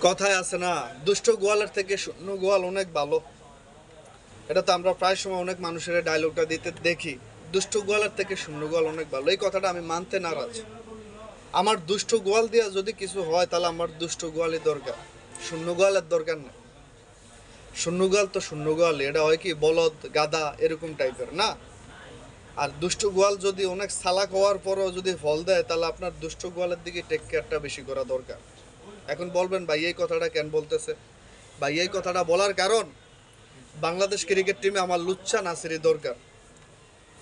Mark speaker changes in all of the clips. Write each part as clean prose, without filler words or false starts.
Speaker 1: কথায় আছে না, দুষ্ট গোয়ালের থেকে শূন্য গোয়াল অনেক ভালো। এটা তো আমরা প্রায় সময় অনেক মানুষের ডায়লগটা দিতে দেখি, দুষ্ট গোয়ালের থেকে শূন্য গোয়াল অনেক ভালো। এই কথাটা আমি মানতে নারাজ। আমার দুষ্ট গোয়াল দিয়া যদি কিছু হয় তাহলে আমার দুষ্ট গোয়ালই দরকার, শূন্য গোয়ালের দরকার নেই। শূন্য গোয়াল তো শূন্য গোয়াল, এটা হয় কি বলদ গাদা এরকম টাইপের না। আর দুষ্ট গোয়াল যদি অনেক সালাক হওয়ার পরও যদি ফল দেয় তাহলে আপনার দুষ্ট গোয়ালের দিকে টেক কেয়ারটা বেশি করা দরকার। এখন বলবেন ভাই এই কথাটা কেন বলতেছে? ভাই এই কথাটা বলার কারণ, বাংলাদেশ ক্রিকেট টিমে আমার লুচ্চা নাসিরই দরকার।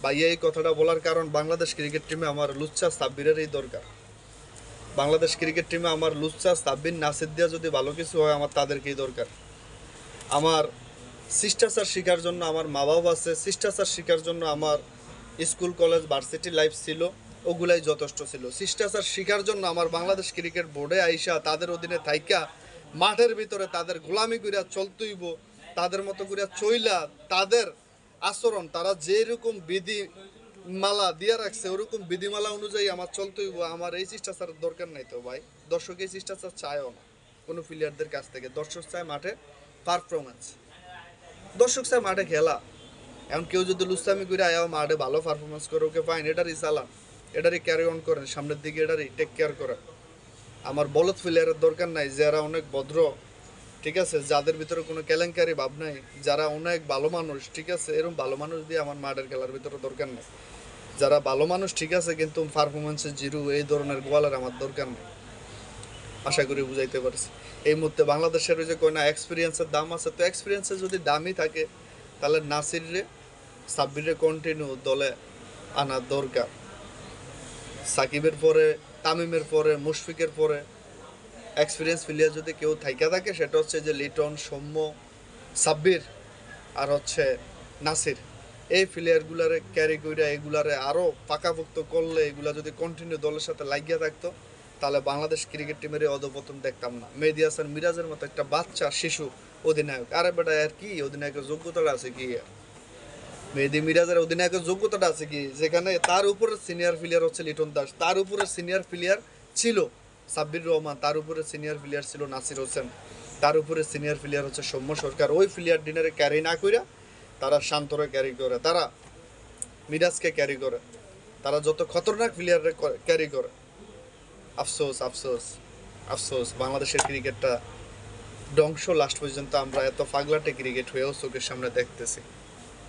Speaker 1: ভাই এই কথাটা বলার কারণ, বাংলাদেশ ক্রিকেট টিমে আমার লুচ্চা সাব্বিরেরই দরকার। বাংলাদেশ ক্রিকেট টিমে আমার লুচ্চা সাব্বির নাসির দিয়া যদি ভালো কিছু হয় আমার তাদেরকেই দরকার। আমার শিষ্টাচার শেখার জন্য আমার মা বাবা আছে, শিষ্টাচার শেখার জন্য আমার স্কুল কলেজ ভার্সিটি লাইফ ছিল, ওগুলাই যথেষ্ট ছিল। শিষ্টাচার শেখার জন্য আমার বাংলাদেশ ক্রিকেট বোর্ডে আইসা তাদের অধীনে থাইকা মাঠের ভিতরে তাদের গোলামি করিয়া চলতইব, তাদের মতো করিয়া চইলা তাদের আচরণ তারা যেরকম বিধি মালা দিয়া রাখছে ওরকম বিধিমালা অনুযায়ী আমার চলতইব। আমার এই শিষ্টাচারের দরকার নাই তো ভাই। দর্শক এই শিষ্টাচার চায়ও না কোনো প্লেয়ারদের কাছ থেকে। দর্শক চায় মাঠে পারফরমেন্স, দর্শক চায় মাঠে খেলা। এখন কেউ যদি লুস্তামি করে আয়াও মাঠে ভালো পারফরমেন্স করে, ওকে ফাইন, এটারই চালান, এটারই ক্যারি অন করেন সামনের দিকে, এটারই টেক কেয়ার করেন। আমার বলদ প্লেয়ারের দরকার নাই, যারা অনেক ভদ্র, ঠিক আছে, যাদের ভিতরে কোনো কেলেঙ্কারি ভাব নাই, যারা অনেক ভালো মানুষ, ঠিক আছে, এরকম ভালো মানুষ দিয়ে আমার মাঠের খেলার ভিতরে দরকার নেই। যারা ভালো মানুষ ঠিক আছে কিন্তু পারফরমেন্সে জিরো, এই ধরনের গোয়ালের আমার দরকার নেই। আশা করি বুঝাইতে পারছি। এই মুহূর্তে বাংলাদেশের ওই যে কয় না এক্সপিরিয়েন্সের দাম আছে, তো এক্সপিরিয়েন্সের যদি দামই থাকে তাহলে নাসিরে সাব্বিরে কন্টিনিউ দলে আনা দরকার। সাকিবের পরে, তামিমের পরে, মুশফিকের পরে এক্সপিরিয়েন্স প্লেয়ার যদি কেউ থাইকা থাকে সেটা হচ্ছে যে লিটন, সৌম্য, সাব্বির আর হচ্ছে নাসির। এই প্লেয়ারগুলারে ক্যারি করে এগুলারে আরও পাকাপোক্ত করলে, এগুলা যদি কন্টিনিউ দলের সাথে লাগিয়ে থাকতো তাহলে বাংলাদেশ ক্রিকেট টিমের এই অধপতন দেখতাম না। মেহেদী হাসান মিরাজের মতো একটা বাচ্চা শিশু অধিনায়ক, আরে বেটা আর কি অধিনায়কের যোগ্যতাটা আছে কি? মেহেদী মিরাজের অধিনায়কের যোগ্যতাটা আছে কি? যেখানে তার উপরে সিনিয়র প্লেয়ার হচ্ছে লিটন দাস, তার উপরে সিনিয়র প্লেয়ার ছিল সাব্বির রহমান, তার উপরে সিনিয়র প্লেয়ার ছিল নাসির হোসেন, তার উপরে সিনিয়র প্লেয়ার হচ্ছে সৌম্য সরকার। ওই প্লেয়ার ডিনারে ক্যারি না কইরা তারা শান্তরে ক্যারি করে, তারা মিরাজকে ক্যারি করে, তারা যত খতরনাক প্লেয়ারে ক্যারি করে। আফসোস আফসোস আফসোস, বাংলাদেশের ক্রিকেটটা ধ্বংস লাস্ট পর্যন্ত। আমরা এত পাগলাটে ক্রিকেট হয়েও চোখের সামনে দেখতেছি,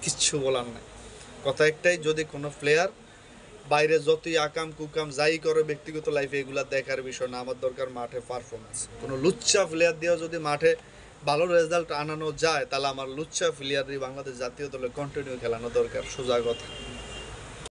Speaker 1: কিচ্ছু বলার নাই। কথা একটাই, যদি কোনো প্লেয়ার বাইরে যতই আকাম কুকাম যাই করে ব্যক্তিগত লাইফে, এগুলা দেখার বিষয় না। আমার দরকার মাঠে পারফরমেন্স। কোনো লুচ্চা প্লেয়ার দিয়েও যদি মাঠে ভালো রেজাল্ট আনানো যায় তাহলে আমার লুচ্চা প্লেয়ারই বাংলাদেশ জাতীয় দলে কন্টিনিউ খেলানো দরকার, সোজা কথা।